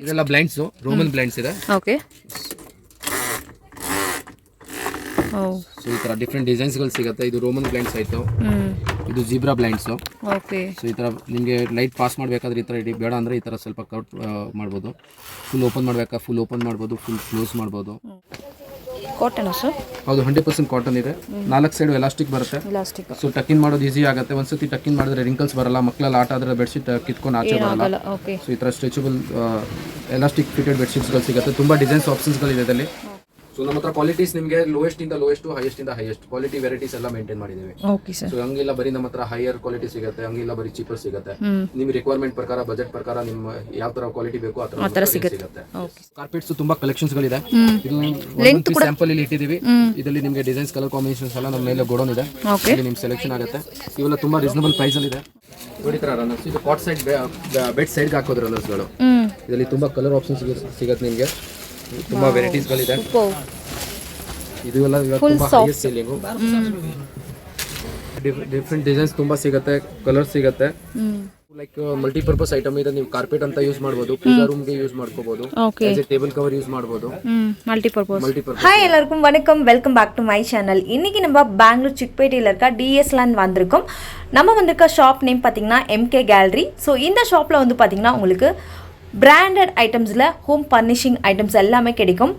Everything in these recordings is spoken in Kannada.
ಇದೆಲ್ಲ ಬ್ಲೈಂಡ್ಸ್ ರೋಮನ್ ಬ್ಲೈಂಡ್ಸ್ ಇದೆ. ಓಕೆ. ಸೊ ಈ ತರ ಡಿಫ್ರೆಂಟ್ ಡಿಸೈನ್ಸ್ ಗಳು ಸಿಗುತ್ತೆ. ಇದು ರೋಮನ್ ಬ್ಲೈಂಡ್ಸ್ ಆಯ್ತು. ಇದು ಜೀಬ್ರಾ ಬ್ಲೈಂಡ್ಸ್. ಓಕೆ. ಸೊ ಈ ತರ ನಿಮಗೆ ಲೈಟ್ ಪಾಸ್ ಮಾಡಬೇಕಾದ್ರೆ ಈ ತರ ಇಡಿ, ಬೇಡ ಅಂದ್ರೆ ಈ ತರ ಸ್ವಲ್ಪ ಕಟ್ ಮಾಡ್ಬೋದು. ಫುಲ್ ಓಪನ್ ಮಾಡಬೇಕಾ ಫುಲ್ ಓಪನ್ ಮಾಡ್ಬೋದು, ಫುಲ್ ಕ್ಲೋಸ್ ಮಾಡ್ಬೋದು. Cotton sir? ಹೌದು, 100% ಕಾಟನ್ ಇದೆ. 4 ಸೈಡ್ ಎಲಾಸ್ಟಿಕ್ ಬರುತ್ತೆ. ಸೊ ಟಕ್ಕಿನ್ ಮಾಡೋದು ಈಸಿ ಆಗುತ್ತೆ. ಒಂದ್ಸತಿ ಟಕ್ಕಿನ್ ಮಾಡಿದ್ರೆ ರಿಂಕಲ್ಸ್ ಬರಲ್ಲ. ಮಕ್ಕಳೆಲ್ಲ ಆಟ ಆದ್ರೆ ಬೆಡ್ಶೀಟ್ ಕಿತ್ಕೊಂಡು ಆಚೆ ಬರಲ್ಲ. ಸೊ ಈ ತರ ಸ್ಟ್ರೆಚಬಲ್ ಎಲಾಸ್ಟಿಕ್ ಫಿಟೆಡ್ ಬೆಡ್ಶೀಟ್ಸ್ಗಳು ಸಿಗುತ್ತೆ. ತುಂಬಾ ಡಿಸೈನ್ಸ್ ಆಪ್ಷನ್ಸ್ಗಳಿದೆ ಇದರಲ್ಲಿ. ಸೊ ನಮ್ಮ ಹತ್ರ ಕ್ವಾಲಿಟೀಸ್ ನಿಮಗೆ ಲೋಯೆಸ್ಟ್ ಇಂದ ಲೋಯೆಸ್ಟ್, ಹೈಯೆಸ್ಟ್ ಇಂದ ಹೈಯೆಸ್ಟ್ ಕ್ವಾಲಿಟಿ ವೆರೈಟೀಸ್ ಎಲ್ಲ ಮೇಂಟೈನ್ ಮಾಡಿದ್ದೀವಿ. Okay sir. ಸೊ ಹಂಗಿಲ್ಲ ಬರೀ ನಮ್ಮ ಹತ್ರ ಹೈಯರ್ ಕ್ವಾಲಿಟಿ ಸಿಗುತ್ತೆ, ಹಂಗಿಲ್ಲ ಬರೀ ಚೀಪರ್ ಸಿಗುತ್ತೆ. ನಿಮ್ ರಿಕ್ವೈರ್ಮೆಂಟ್ ಪ್ರಕಾರ, ಬಜೆಟ್ ಪ್ರಕಾರ ನಿಮ್ಮ ಯಾವ ತರ ಕ್ವಾಲಿಟಿ ಬೇಕು ಆ ತರ ಸಿಗುತ್ತೆ. ಕಾರ್ಪೆಟ್ಸ್ ತುಂಬಾ ಕಲೆಕ್ಷನ್ಸ್ ಗಳಿದೆ. ಇದು ಸ್ಯಾಂಪಲ್ ಇಲ್ಲಿ ಇಟ್ಟಿದ್ದೀವಿ. ಇದರಲ್ಲಿ ನಿಮಗೆ ಡಿಸೈನ್ಸ್, ಕಲರ್ ಕಾಂಬಿನೇಷನ್ಸ್ ಎಲ್ಲ ನಮ್ಮ ಮೇಲೆ ಗೋಡೌನ್ ಇದೆ. ಇಲ್ಲಿ ನಿಮ್ ಸೆಲೆಕ್ಷನ್ ಆಗುತ್ತೆ. ಇವೆಲ್ಲ ತುಂಬಾ ರೀಸನಬಲ್ ಪ್ರೈಸ್ ಅಲ್ಲಿ ಇದೆ. ನೋಡಿ ತರ ರನ್ನರ್ಸ್, ಇದು ಕಾಟ್ ಸೈಡ್ ಬೆಡ್ ಸೈಡ್ ಹಾಕೋದು ರನ್ನರ್ಸ್ಗಳು. ಇದರಲ್ಲಿ ತುಂಬಾ ಕಲರ್ ಆಪ್ಷನ್ಸ್ ಸಿಗುತ್ತೆ ನಿಮಗೆ. ತುಂಬಾ ವೆರೈಟೀಸ್ ಗಳಿದೆ. ಇದು ಎಲ್ಲ ತುಂಬಾ ಹೈಯೆಸ್ಟ್ ಸೆಲ್ಲಿಂಗು. ಡಿಫ್ರೆಂಟ್ ಡಿಸೈನ್ಸ್ ತುಂಬಾ ಸಿಗುತ್ತೆ, ಕಲರ್ ಸಿಗುತ್ತೆ. ಲೈಕ್ ಮಲ್ಟಿಪರ್ಪಸ್ ಐಟಮ್ ಇದೆ. ನೀವು ಕಾರ್ಪೆಟ್ ಅಂತ ಯೂಸ್ ಮಾಡಬಹುದು, ಪೂಜಾ ರೂಮ್ ಗೆ ಯೂಸ್ ಮಾಡ್ಕೋಬಹುದು, ಟೇಬಲ್ ಕವರ್ ಯೂಸ್ ಮಾಡಬಹುದು. மல்டிபர்பஸ். ஹாய் எல்லாருக்கும் வணக்கம், welcome back to my channel. இன்னைக்கு நம்ம பெங்களூர் சிக்பேட்டையில் இருக்க டிஎஸ் லேண்ட் வந்திருக்கோம். நம்ம வந்திருக்க ஷாப் நேம் பார்த்தீங்கன்னா எம்கே கேலரி. ஸோ இந்த ஷாப்பில் வந்து பார்த்தீங்கன்னா உங்களுக்கு பிராண்டட் ஐட்டம்ஸில் ஹோம் ஃபர்னிஷிங் ஐட்டம்ஸ் எல்லாமே கிடைக்கும்.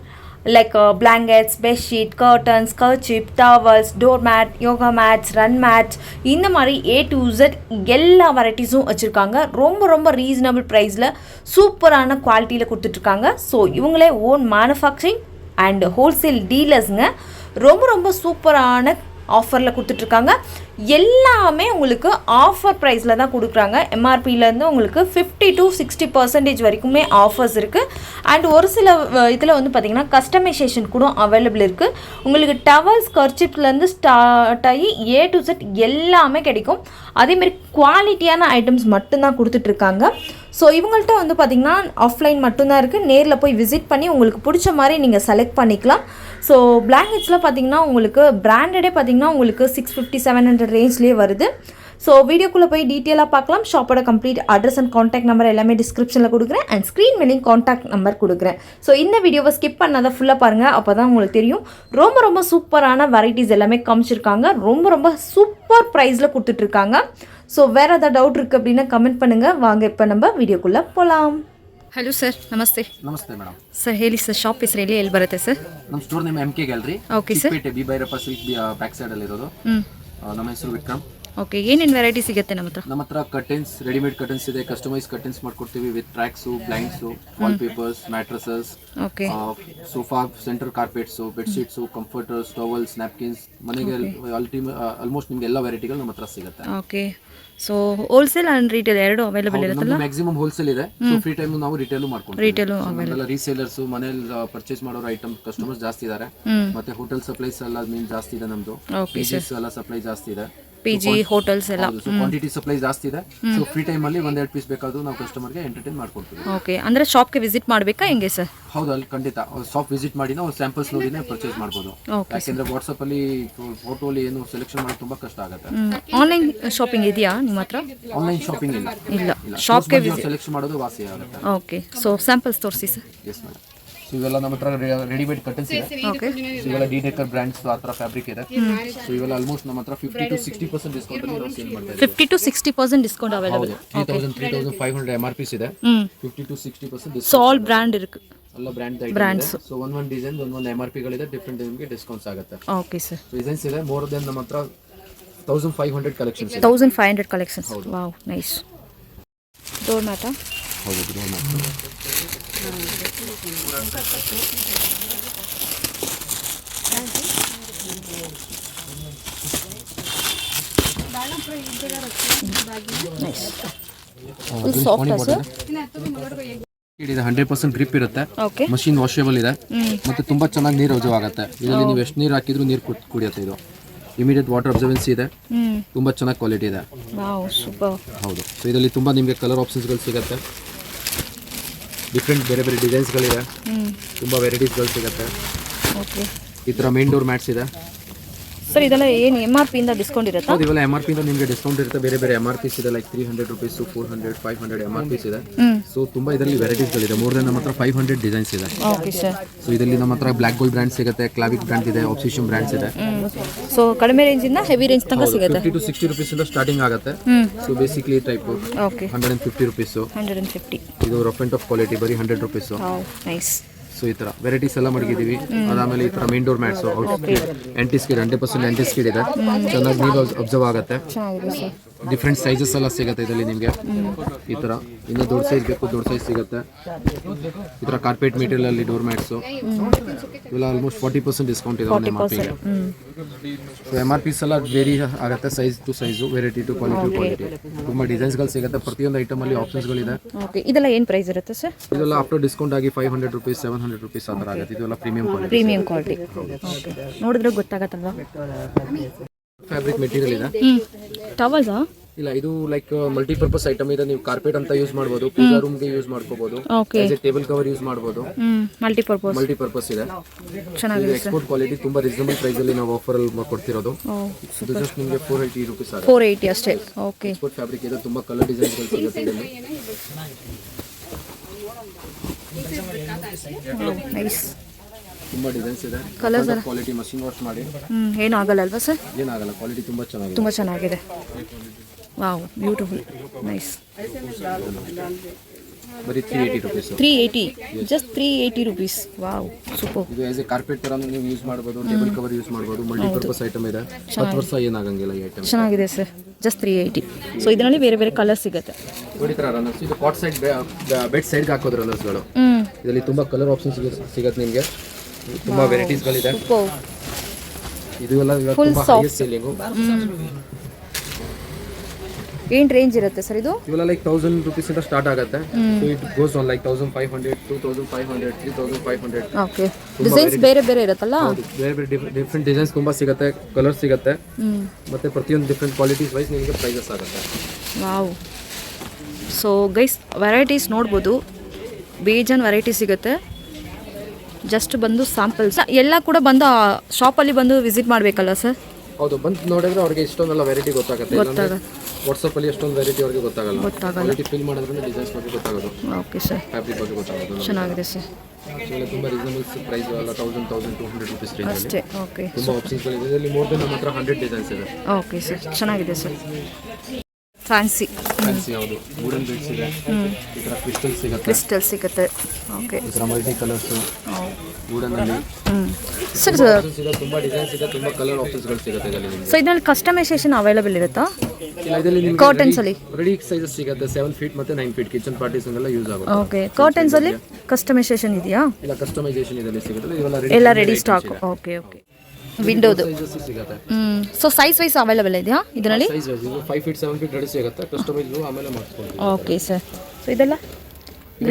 Like blankets, bedsheet, curtains, kerchief, towels, door mat, yoga mats, run mats, இந்த மாதிரி A to Z எல்லா வெரைட்டிஸும் வச்சுருக்காங்க. ரொம்ப ரொம்ப ரீசனபிள் ப்ரைஸில் சூப்பரான குவாலிட்டியில் கொடுத்துட்ருக்காங்க. ஸோ இவங்களே ஓன் மேனுஃபேக்சரிங் அண்ட் ஹோல்சேல் டீலர்ஸுங்க. ரொம்ப ரொம்ப சூப்பரான ஆஃபரில் கொடுத்துட்ருக்காங்க. எல்லாமே உங்களுக்கு ஆஃபர் ப்ரைஸில் தான் கொடுக்குறாங்க. எம்ஆர்பியிலேருந்து உங்களுக்கு 50 to 60% வரைக்குமே ஆஃபர்ஸ் இருக்குது. அண்ட் ஒரு சில இதில் வந்து பார்த்திங்கன்னா கஸ்டமைசேஷன் கூட அவைலபிள் இருக்குது. உங்களுக்கு டவல்ஸ், கர்ச்சிப்லேருந்து ஸ்டார்ட் ஆகி A to Z எல்லாமே கிடைக்கும். அதேமாதிரி குவாலிட்டியான ஐட்டம்ஸ் மட்டும்தான் கொடுத்துட்ருக்காங்க. ஸோ இவங்கள்ட்ட வந்து பார்த்திங்கன்னா ஆஃப்லைன் மட்டும்தான் இருக்குது. நேரில் போய் விசிட் பண்ணி உங்களுக்கு பிடிச்ச மாதிரி நீங்கள் செலக்ட் பண்ணிக்கலாம். ஸோ பிளாங்கெட்ஸில் பார்த்திங்கன்னா உங்களுக்கு பிராண்டடே பார்த்திங்கன்னா உங்களுக்கு 650-700 ரேஞ்ச்லேயே வருது. ஸோ வீடியோக்குள்ளே போய் டீட்டெயிலாக பார்க்கலாம். ஷாப்போட complete address and contact number எல்லாமே டிஸ்கிரிப்ஷனில் கொடுக்குறேன். அண்ட் ஸ்க்ரீன் மேலேயும் காண்டாக்ட் நம்பர் கொடுக்குறேன். ஸோ இந்த வீடியோவை ஸ்கிப் பண்ணாத ஃபுல்லாக பாருங்கள், அப்போ தான் உங்களுக்கு தெரியும். ரொம்ப ரொம்ப சூப்பரான வெரைட்டிஸ் எல்லாமே காமிச்சிருக்காங்க. ரொம்ப ரொம்ப சூப்பர் ப்ரைஸில் கொடுத்துட்ருக்காங்க. ஸோ வேறு ஏதாவது டவுட் இருக்குது அப்படின்னா கமெண்ட் பண்ணுங்கள். வாங்க இப்போ நம்ம வீடியோக்குள்ளே போகலாம். ಹಲೋ ಸರ್, ನಮಸ್ತೆ. ನಮಸ್ತೆ ಮೇಡಮ್. ಸರ್ ಹೇಳಿ ಸರ್, ಶಾಪ್ ಹೆಸರು ಎಲ್ಲಿ ಬರುತ್ತೆ ಸರ್? ನಮ್ಮ store name MK gallery. Okay sir. B Bhyrappa street back side ಅಲ್ಲಿ ಇರೋದು. ನಮ್ಮ ಹೆಸರು ವಿಕ್ರಮ್. ಓಕೆ, ಏನೇನು ವೆರೈಟಿ ಸಿಗುತ್ತೆ ನಮ್ಮ ಹತ್ರ? ನಮ್ಮ ಹತ್ರ ಕರ್ಟನ್ಸ್, ರೆಡಿಮೇಡ್ ಕರ್ಟನ್ಸ್ ಇದೆ. ಕಸ್ಟಮೈಸ್ ಕರ್ಟನ್ಸ್ ಮಾಡ್ಕೊಡ್ತೀವಿ with tracks, blinds, wall papers, mattresses, okay, sofa, centre carpets, bedsheets, comforters, towels, napkins, ಮನೆಗೆ ಆಲ್ಮೋಸ್ಟ್ ನಿಮ್ಗೆ ಎಲ್ಲ ವೆರೈಟಿಗಳು ನಮ್ಮ ಹತ್ರ ಸಿಗುತ್ತೆ. Okay. So wholesale and retail ಎರಡು ಅವೈಲೇಬಲ್ ಇರುತ್ತಲ್ಲ? ಮ್ಯಾಕ್ಸಿಮಮ್ ಹೋಲ್ಸೇಲ್ ಇದೆ. ಸೊ ಫ್ರೀ ಟೈಮ್ ನಾವು ರಿಟೇಲ್ ಮಾಡ್ಕೊಂತೀವಿ. Retail available. ರೀಸೇಲರ್ಸ್, ಮನೇಲಿ ಪರ್ಚೇಸ್ ಮಾಡೋ ಐಟಮ್ ಕಸ್ಟಮರ್ಸ್ ಜಾಸ್ತಿ ಇದ್ದಾರೆ. ಮತ್ತೆ ಹೋಟೆಲ್ ಸಪ್ಲೈಸ್ ಎಲ್ಲ ಮೀನ್ ಜಾಸ್ತಿ ಇದೆ ನಮ್ದು. ಪೀಸಸ್ ಎಲ್ಲ ಸಪ್ಲೈ ಜಾಸ್ತಿ ಇದೆ. PG ಹೋಟೆಲ್ಸ್ ಎಲ್ಲ ಕ್ವಾಂಟಿಟಿ ಸಪ್ಲೈ ಜಾಸ್ತಿ ಇದೆ. ಸೊ ಫ್ರೀ ಟೈಮ್ ಅಲ್ಲಿ 1-2 ಪೀಸ್ ಬೇಕಾದ್ರೂ ನಾವು ಕಸ್ಟಮರ್ಗೆ ಎಂಟರ್ಟೈನ್ ಮಾಡ್ಕೊಡ್ತೀವಿ. ಓಕೆ, ಅಂದ್ರೆ ಶಾಪ್ಗೆ ವಿಸಿಟ್ ಮಾಡಬೇಕಾ ಹೆಂಗೆ ಸರ್? ಹೌದು, ಅಲ್ಲಿ ಖಂಡಿತ ಶಾಪ್ ವಿಸಿಟ್ ಮಾಡಿ ನಾವು ಸ್ಯಾಂಪಲ್ಸ್ ನೋಡಿನೇ ಪರ್ಚೇಸ್ ಮಾಡ್ಬೋದು. ಯಾಕೆಂದ್ರೆ ವಾಟ್ಸ್ಆಪ್ ಅಲ್ಲಿ ಫೋಟೋಲಿ ಏನು ಸೆಲೆಕ್ಷನ್ ಮಾಡೋದು ತುಂಬಾ ಕಷ್ಟ ಆಗುತ್ತೆ. ಆನ್ಲೈನ್ ಶಾಪಿಂಗ್ ಇದೆಯಾ ನಿಮ್ಮ ಹತ್ರ? ಆನ್ಲೈನ್ ಶಾಪಿಂಗ್ ಇಲ್ಲ. ಶಾಪ್ಗೆ ಸೆಲೆಕ್ಷನ್ ಮಾಡೋದು ವಾಸಿ ಆಗುತ್ತೆ. ಓಕೆ, ಸೊ ಸ್ಯಾಂಪಲ್ಸ್ ತೋರಿಸಿ ಸರ್. Yes madam. ಸೊ ಇವೆಲ್ಲ ನಮ್ಮ ಹತ್ರ ರೆಡಿಮೇಡ್ ಕರ್ಟನ್ಸ್ ಇದೆ. ಓಕೆ. ಸೊ ಇವೆಲ್ಲ ಡಿ-ಡೆಕರ್ ಬ್ರ್ಯಾಂಡ್ಸ್ ಆ ಥರ ಫ್ಯಾಬ್ರಿಕ್ ಇದೆ. ಸೊ ಇವೆಲ್ಲ ಆಲ್ಮೋಸ್ಟ್ ನಮ್ಮ ಹತ್ರ 50 to 60% ಡಿಸ್ಕೌಂಟ್ ಅಲ್ಲಿ ನಾವು ಸೇಲ್ ಮಾಡ್ತಾ ಇದ್ದೀವಿ. 50 to 60% ಡಿಸ್ಕೌಂಟ್ ಅವೈಲೇಬಲ್. 3,500 MRPs ಇದೆ. 50 to 60% ಡಿಸ್ಕೌಂಟ್. ಸಾಲ್ ಬ್ರ್ಯಾಂಡ್ ಇருக்கு. ಎಲ್ಲ ಬ್ರ್ಯಾಂಡ್ಸ್. ಸೊ ಒಂದೊಂದು ಡಿಸೈನ್ ಒಂದೊಂದು MRP ಗಳಿದೆ. ಡಿಫ್ರೆಂಟ್ ನಿಮಗೆ ಡಿಸ್ಕೌಂಟ್ಸ್ ಆಗುತ್ತೆ. Okay sir. ಡಿಸೈನ್ಸ್ ಇದೆ ಮೋರ್ ದೆನ್ ನಮ್ಮ ಹತ್ರ 1500 ಕಲೆಕ್ಷನ್ಸ್ ಇದೆ. 1500 collections. Wow, nice. Door mat. ಹೌದು, ಡೋರ್ ಮ್ಯಾಟ್. ಇದು 100% ಗ್ರಿಪ್ ಇರುತ್ತೆ. ಮಷೀನ್ ವಾಷೇಬಲ್ ಇದೆ. ಮತ್ತೆ ತುಂಬಾ ಚೆನ್ನಾಗಿ ನೀರು ಅಬ್ಸರ್ವ್ ಆಗುತ್ತೆ. ಇದರಲ್ಲಿ ನೀವು ಎಷ್ಟು ನೀರು ಹಾಕಿದ್ರು ನೀರು ಕುಡಿಯುತ್ತೆ. ಇದು ಇಮಿಡಿಯೇಟ್ ವಾಟರ್ ಅಬ್ಸರ್ವೆನ್ಸಿ ಇದೆ. ತುಂಬಾ ಚೆನ್ನಾಗಿ ಕ್ವಾಲಿಟಿ ಇದೆ. Wow, super. ಹೌದು. ಸೊ ಇದರಲ್ಲಿ ತುಂಬಾ ನಿಮಗೆ ಕಲರ್ ಆಪ್ಷನ್ಸ್ಗಳು ಸಿಗುತ್ತೆ. ಡಿಫ್ರೆಂಟ್ ಬೇರೆ ಬೇರೆ ಡಿಸೈನ್ಸ್ಗಳಿದೆ. ತುಂಬ ವೆರೈಟೀಸ್ಗಳು ಸಿಗುತ್ತೆ. ಓಕೆ. ಈ ಥರ ಮೇನ್ ಡೋರ್ ಮ್ಯಾಟ್ಸ್ ಇದೆ. ಸರ್ ಇದೆಲ್ಲ ಏನು MRP ಇಂದ ಡಿಸ್ಕೌಂಟ್ ಇರುತ್ತಾ? ಹೌದು, ಇವೆಲ್ಲ MRP ಇಂದ ನಿಮಗೆ ಡಿಸ್ಕೌಂಟ್ ಇರುತ್ತೆ. ಬೇರೆ ಬೇರೆ MRPs ಇದೆ, ಲೈಕ್ 300 rupees, 400, 500 MRPs ಇದೆ. ಸೊ ತುಂಬಾ ಇದರಲ್ಲಿ ವೆರೈಟೀಸ್ಗಳಿದೆ. ಮೋರ್ ದೆನ್ ನಮ್ಮ ಹತ್ರ 500 ಡಿಸೈನ್ಸ್ ಇದೆ. Okay sir. ಸೊ ಇದರಲ್ಲಿ ನಮ್ಮ ಹತ್ರ ಬ್ಲ್ಯಾಕ್ ಗೋಲ್ಡ್ ಬ್ರ್ಯಾಂಡ್ ಸಿಗುತ್ತೆ, ಕ್ಲಾವಿಕ್ ಬ್ರ್ಯಾಂಡ್ ಇದೆ, ಆಬ್ಸಿಷನ್ ಬ್ರ್ಯಾಂಡ್ಸ್ ಇದೆ. ಸೊ ಕಡಿಮೆ ರೇಂಜಿಂದ ಹೆವಿ ರೇಂಜ್ ತನಕ ಸಿಗುತ್ತೆ. 50 to 60 rupees ಇಂದ ಸ್ಟಾರ್ಟಿಂಗ್ ಆಗುತ್ತೆ. So basically type okay 150 rupees. 150. ಇದು ರಫ್ ಅಂಡ್ ಟಫ್ ಕ್ವಾಲಿಟಿ ಬರೀ 100 rupees. ನೈಸ್. ಸೊ ಈ ತರ ವೆರೈಟೀಸ್ ಎಲ್ಲ ಮಡಗಿದ್ದೀವಿ. ಅದಾದ್ಮೇಲೆ ಈ ತರ main door mats, aunty skid 100% aunty skid ಇದೆ. ಚೆನ್ನಾಗಿ ನೀವು ಅಬ್ಸರ್ವ್ ಆಗುತ್ತೆ. ಚೆನ್ನಾಗಿದೆ ಸರ್. ಡಿಫ್ರೆಂಟ್ ಸೈಜಸ್ ಎಲ್ಲ ಸಿಗುತ್ತೆ ಇದರಲ್ಲಿ ನಿಮಗೆ. ಈ ತರ ಇನ್ನೂ ದೊಡ್ಡ ಸೈಜ್ ಬೇಕು, ದೊಡ್ಡ ಸೈಜ್ ಸಿಗುತ್ತೆ. ಈ ತರ ಕಾರ್ಪೆಟ್ ಮೆಟೀರಿಯಲ್ ಅಲ್ಲಿ ಡೋರ್ ಮ್ಯಾಟ್ಸ್ ಇವೆಲ್ಲ ಆಲ್ಮೋಸ್ಟ್ 40% ಡಿಸ್ಕೌಂಟ್ ಇದೆ MRP. ಸೊ MRPs ಎಲ್ಲ ವೇರಿ ಆಗುತ್ತೆ, size to size, variety to quality. ತುಂಬಾ ಡಿಸೈನ್ಸ್ಗಳು ಸಿಗುತ್ತೆ. ಪ್ರತಿಯೊಂದು ಐಟಮ್ ಅಲ್ಲಿ ಆಪ್ಷನ್ಸ್ಗಳಿದೆ. ಓಕೆ, ಇದೆಲ್ಲ ಏನು ಪ್ರೈಸ್ ಇರುತ್ತೆ ಸರ್? ಇದೆಲ್ಲ ಆಫ್ಟರ್ ಡಿಸ್ಕೌಂಟ್ ಆಗಿ 500 rupees, 700 rupees ಆ ಥರ ಆಗುತ್ತೆ. ಇದೆಲ್ಲ ಪ್ರೀಮಿಯಂ ಕ್ವಾಲಿಟಿ. ಓಕೆ, ನೋಡಿದ್ರೆ ಗೊತ್ತಾಗತ್ತಲ್ವಾ? ಫ್ಯಾಬ್ರಿಕ್ ಮೆಟೀರಿಯಲ್ ಇದೆ. ಟವಲ್ಸಾ? ಇಲ್ಲ, ಇದು ಲೈಕ್ ಮಲ್ಟಿಪರ್ಪಸ್ ಐಟಮ್ ಇದೆ. ನೀವು ಕಾರ್ಪೆಟ್ ಅಂತ ಯೂಸ್ ಮಾಡಬಹುದು, ಪೂಜಾ ರೂಮ್ ಗೆ ಯೂಸ್ ಮಾಡ್ಕೋಬಹುದು, ಟೇಬಲ್ ಕವರ್ ಯೂಸ್ ಮಾಡಬಹುದು. ಮಲ್ಟಿಪರ್ಪಸ್ ಇದೆ. ಚೆನ್ನಾಗಿದೆ. ಎಕ್ಸ್ಪೋರ್ಟ್ ಕ್ವಾಲಿಟಿ, ತುಂಬಾ ರೀಸನಬಲ್ ಪ್ರೈಸ್ ಅಲ್ಲಿ ನಾವು ಆಫರ್ ಅಲ್ಲಿ ಕೊಡ್ತಿರೋದು. ಇದು ಜಸ್ಟ್ ನಿಮಗೆ 480 rupees ಆಗುತ್ತೆ. 480 ಅಷ್ಟೇ. ಓಕೆ, ಎಕ್ಸ್ಪೋರ್ಟ್ ಫ್ಯಾಬ್ರಿಕ್ ಇದೆ. ತುಂಬಾ ಕಲರ್ ಡಿಸೈನ್ಸ್ ಗಳು ಸಿಗುತ್ತೆ ಇದರಲ್ಲಿ. ನೈಸ್. ತುಂಬಾ ಡಿಸೈನ್ಸ್ ಇದೆ. ಕಲರ್ಸ್ ಕ್ವಾಲಿಟಿ ಮಷಿನ್ ವಾಶ್ ಮಾಡಿ ಏನಾಗಲ್ಲ ಅಲ್ವಾ ಸರ್? ಏನಾಗಲ್ಲ, ಕ್ವಾಲಿಟಿ ತುಂಬಾ ಚೆನ್ನಾಗಿದೆ. Wow, beautiful, nice. ಬರೀ 380 rupees. 380, just 380 rupees. Wow, super. ಇದು ಆಸ್ ಎ ಕಾರ್ಪೆಟ್ ತರ ನೀವು ಯೂಸ್ ಮಾಡಬಹುದು, ಟೇಬಲ್ ಕವರ್ ಯೂಸ್ ಮಾಡಬಹುದು, ಮಲ್ಟಿಪರ್ಪಸ್ ಐಟಮ್ ಇದೆ. 10 ವರ್ಷ ಏನಾಗಂಗಿಲ್ಲ ಈ ಐಟಮ್. ಚೆನ್ನಾಗಿದೆ ಸರ್, ಜಸ್ಟ್ 380. ಸೊ ಇದರಲ್ಲಿ ಬೇರೆ ಬೇರೆ ಕಲರ್ ಸಿಗುತ್ತೆ. ನೋಡಿ ತರ ರನ್ನರ್ಸ್, ಇದು ಕಾಟ್ ಸೈಡ್ ಬೆಡ್ ಸೈಡ್ ಹಾಕೋದು ರನ್ನರ್ಸ್ಗಳು. ಇದರಲ್ಲಿ ತುಂಬಾ ಕಲರ್ ಆಪ್ಷನ್ಸ್ ಸಿಗುತ್ತೆ ನಿಮಗೆ. ತುಂಬಾ ವೆರೈಟೀಸ್ ಗಳಿದೆ. ಇದು ಎಲ್ಲ ತುಂಬಾ ಹೈಯೆಸ್ಟ್ ಸೆಲ್ಲಿಂಗ್. ಏನು ರೇಂಜ್ ಇರುತ್ತೆ ಸರ್ ಇದು? ಇವೆಲ್ಲ ಲೈಕ್ 1000 rupees ಇಂದ ಸ್ಟಾರ್ಟ್ ಆಗುತ್ತೆ. So it goes on like 1500, 2500, 3500. Okay, designs ಬೇರೆ ಬೇರೆ ಇರುತ್ತಲ್ಲ? ಬೇರೆ ಬೇರೆ ಡಿಫ್ರೆಂಟ್ ಡಿಸೈನ್ಸ್ ತುಂಬಾ ಸಿಗುತ್ತೆ, ಕಲರ್ ಸಿಗುತ್ತೆ. ಮತ್ತೆ ಪ್ರತಿಯೊಂದು ಡಿಫ್ರೆಂಟ್ ಕ್ವಾಲಿಟೀಸ್ ವೈಸ್ ನಿಮಗೆ ಪ್ರೈಸಸ್ ಆಗುತ್ತೆ. ವಾವ್. ಸೊ ಗೈಸ್, ವೆರೈಟೀಸ್ ನೋಡ್ಬೋದು, ಬೇಜಾನ್ ವೆರೈಟಿ ಸಿಗುತ್ತೆ. ಜಸ್ಟ್ ಬಂದು ಸ್ಯಾಂಪಲ್ಸ್ ಎಲ್ಲ ಕೂಡ ಬಂದು ಶಾಪಲ್ಲಿ ಬಂದು ವಿಸಿಟ್ ಮಾಡಬೇಕಲ್ಲ ಸರ್? ಹೌದು, ಬಂದು ನೋಡಿದ್ರೆ ಅವ್ರಿಗೆ ಇಷ್ಟೊಂದೆಲ್ಲ ವೆರೈಟಿ ಗೊತ್ತಾಗುತ್ತೆ. ವಾಟ್ಸಪ್ ಅಲ್ಲಿ ಎಷ್ಟೊಂದು ವೆರೈಟಿ ಅವ್ರಿಗೆ ಗೊತ್ತಾಗಲ್ಲ. ಕ್ವಾಲಿಟಿ ಫೀಲ್ ಮಾಡಿದ್ರೆ ಡಿಸೈನ್ಸ್ ಬಗ್ಗೆ ಗೊತ್ತಾಗೋದು. Okay sir. ಫ್ಯಾಬ್ರಿಕ್ ಬಗ್ಗೆ ಗೊತ್ತಾಗೋದು. ಚೆನ್ನಾಗಿದೆ ಸರ್. ತುಂಬಾ ರೀಸನಬಲ್ ಪ್ರೈಸ್ ಎಲ್ಲ 1200 rupees ರೇಂಜ್ ಅಲ್ಲಿ. ಅಷ್ಟೇ. ಓಕೆ, ತುಂಬಾ ಆಪ್ಷನ್ಸ್ ಗಳಿದೆ. ಇದರಲ್ಲಿ ಮೋರ್ ದೆನ್ ನಮ್ಮ ಹತ್ರ 100 ಡಿಸೈನ್ಸ್ ಇದೆ. ಓಕೆ ಸರ್, ಚೆನ್ನಾಗಿದೆ ಸರ್. ಫ್ಯಾನ್ಸಿ ಯಾವುದು ವುಡನ್ ಬೆಡ್ಸ್ ಇದೆ. ಈ ತರ ಕ್ರಿಸ್ಟಲ್ ಸಿಗುತ್ತೆ. ಓಕೆ, ಈ ತರ ಮಲ್ಟಿ ಕಲರ್ಸ್ ವುಡನ್ ಅಲ್ಲಿ. ಸರ್ ತುಂಬಾ ಡಿಸೈನ್ಸ್ ಇದೆ, ತುಂಬಾ ಕಲರ್ ಆಪ್ಷನ್ಸ್ ಗಳು ಸಿಗುತ್ತೆ ಇದರಲ್ಲಿ ನಿಮಗೆ. ಸೊ ಇದರಲ್ಲಿ ಕಸ್ಟಮೈಸೇಷನ್ ಅವೈಲೇಬಲ್ ಇರುತ್ತಾ? ಇದರಲ್ಲಿ ನಿಮಗೆ ಕರ್ಟನ್ಸ್ ಅಲ್ಲಿ ರೆಡಿ ಸೈಜಸ್ ಸಿಗುತ್ತೆ. 7 feet ಮತ್ತೆ 9 feet ಕಿಚನ್ ಪಾರ್ಟಿಷನ್ ಎಲ್ಲ ಯೂಸ್ ಆಗುತ್ತೆ. ಓಕೆ, ಕರ್ಟನ್ಸ್ ಅಲ್ಲಿ ಕಸ್ಟಮೈಸೇಷನ್ ಇದೆಯಾ? ಇಲ್ಲ, ಕಸ್ಟಮೈಸೇಷನ್ ಇದರಲ್ಲಿ ಸಿಗುತ್ತೆ. ಎಲ್ಲ ರೆಡಿ ಸ್ಟಾಕ್. ಓಕೆ ಓಕೆ, ವಿಂಡೋದು ಸಿಗುತ್ತೆ. ಸೊ ಸೈಜ್ ವೈಸ್ ಅವೈಲೇಬಲ್ ಇದೆಯಾ ಇದರಲ್ಲಿ? Size wise 5 feet 7 feet ready ಸಿಗುತ್ತೆ. ಕಸ್ಟಮೈಸ್ ಆಮೇಲೆ ಮಾಡ್ಕೊಳ್ಳಿ. Okay sir. ಸೊ ಇದೆಲ್ಲ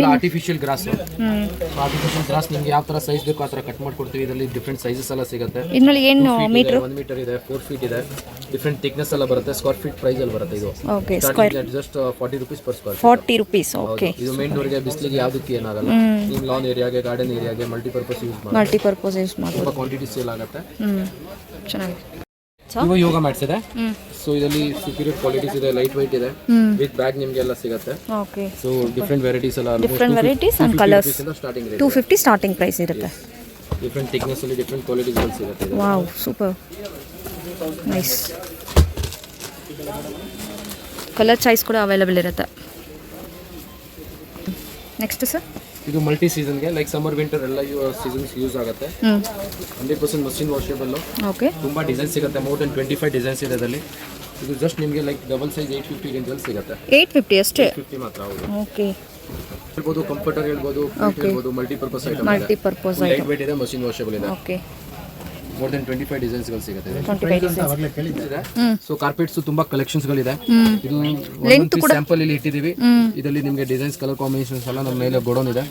ಆರ್ಟಿಫಿಷಿಯಲ್ ಗ್ರಾಸ್. ಆರ್ಟಿಫಿಷಿಯಲ್ ಗ್ರಾಸ್ ನಿಮಗೆ ಯಾವ ತರ ಸೈಜ್ ಬೇಕು ಆ ತರ ಕಟ್ ಮಾಡ್ಕೊಡ್ತೀವಿ. ಇದರಲ್ಲಿ ಡಿಫ್ರೆಂಟ್ ಸೈಜಸ್ ಎಲ್ಲ ಸಿಗುತ್ತೆ. ಇದರಲ್ಲಿ ಏನು ಮೀಟರ್? 1 meter ಇದೆ, 4 feet ಇದೆ. ಡಿಫ್ರೆಂಟ್ ಥಿಕ್ನೆಸ್ ಎಲ್ಲ ಬರುತ್ತೆ. ಸ್ಕ್ವೇರ್ ಫೀಟ್ ಪ್ರೈಸ್ ಅಲ್ಲಿ ಬರುತ್ತೆ ಇದು. Okay, square just 40 rupees per square feet. 40 rupees. Okay, ಇದು ಮೇನ್ ಡೋರ್ ಗೆ, ಬಿಸ್ಲಿಗೆ ಯಾವುದಕ್ಕೆ ಏನಾಗಲ್ಲ. ನಿಮ್ಮ ಲಾನ್ ಏರಿಯಾಗೆ, ಗಾರ್ಡನ್ ಏರಿಯಾಗೆ ಮಲ್ಟಿಪರ್ಪಸ್ ಯೂಸ್ ಮಾಡಿ. ಮಲ್ಟಿಪರ್ಪಸ್ ಯೂಸ್ ಮಾಡಿ ತುಂಬಾ ಕ್ವಾಂಟಿಟಿ ಸೇಲ್ ಆಗುತ್ತೆ. ಚೆನ್ನಾಗಿದೆ. ಇವು ಯೋಗ ಮ್ಯಾಟ್ಸ್ ಇದೆ. ಸೊ ಇದರಲ್ಲಿ ಸುಪೀರಿಯರ್ ಕ್ವಾಲಿಟೀಸ್ ಇದೆ, ಲೈಟ್ ವೈಟ್ ಇದೆ, ವಿತ್ ಬ್ಯಾಗ್ ನಿಮಗೆ ಎಲ್ಲ ಸಿಗುತ್ತೆ. ಓಕೆ, ಸೊ ಡಿಫ್ರೆಂಟ್ ವೆರೈಟೀಸ್ ಎಲ್ಲ different varieties and colours. Starting rate 250 starting price ಇರುತ್ತೆ. ಡಿಫ್ರೆಂಟ್ ಥಿಕ್ನೆಸ್ ಅಲ್ಲಿ ಡಿಫ್ರೆಂಟ್ ಕ್ವಾಲಿಟೀಸ್ ಗಳು ಸಿಗುತ್ತೆ. Wow, super, nice. Colour choice ಕೂಡ ಅವೈಲೇಬಲ್ ಇರುತ್ತೆ. ನೆಕ್ಸ್ಟ್ ಸರ್, ಇದು ಮಲ್ಟಿ ಸೀಸನ್ಗೆ ಲೈಕ್ ಸಮ್ಮರ್ ವಿಂಟರ್ ಎಲ್ಲ ಸೀಸನ್ಸ್ ಯೂಸ್ ಆಗುತ್ತೆ. 100% ಮಷಿನ್ ವಾಷೇಬಲ್. ಓಕೆ, ತುಂಬಾ ಡಿಸೈನ್ ಸಿಗುತ್ತೆ. ಮೋರ್ ದೆನ್ 25 ಡಿಸೈನ್ಸ್ ಇದೆ ಅದರಲ್ಲಿ. ಇದು ಜಸ್ಟ್ ನಿಮಗೆ ಲೈಕ್ ಡಬಲ್ ಸೈಜ್ 850 ರೇಂಜ್ ಅಲ್ಲಿ ಸಿಗುತ್ತೆ. 850 ಅಷ್ಟೇ. 850 ಮಾತ್ರ. ಹೌದು. ಓಕೆ, ಹೇಳ್ಬೋದು, ಕಂಫರ್ಟರ್ ಹೇಳ್ಬೋದು, ಹೇಳ್ಬೋದು, ಮಲ್ಟಿಪರ್ಪಸ್ ಐಟಮ್ ಇದೆ. ಮಲ್ಟಿಪರ್ಪಸ್ ಲೈಟ್ ವೇಟ್ ಇದೆ, ಮಷಿನ್ ವಾಷೇಬಲ್ ಇದೆ. ಓಕೆ, ಮೋರ್ ದೆನ್ 25 ಡಿಸೈನ್ಸ್ ಗಳು ಸಿಗುತ್ತೆ. 25 ಡಿಸೈನ್ಸ್. ಸೊ ಕಾರ್ಪೆಟ್ಸ್ ತುಂಬಾ ಕಲೆಕ್ಷನ್ಸ್ ಗಳಿದೆ. ಇದು ಸ್ಯಾಂಪಲ್ ಇಲ್ಲಿ ಇಟ್ಟಿದೀವಿ. ಇದರಲ್ಲಿ ನಿಮಗೆ ಡಿಸೈನ್ಸ್, ಕಲರ್ ಕಾಂಬಿನೇಷನ್ಸ್ ಎಲ್ಲ ನಮ್ಮ ಮೇಲೆ ಗೋಡೌನ್ ಇದೆ.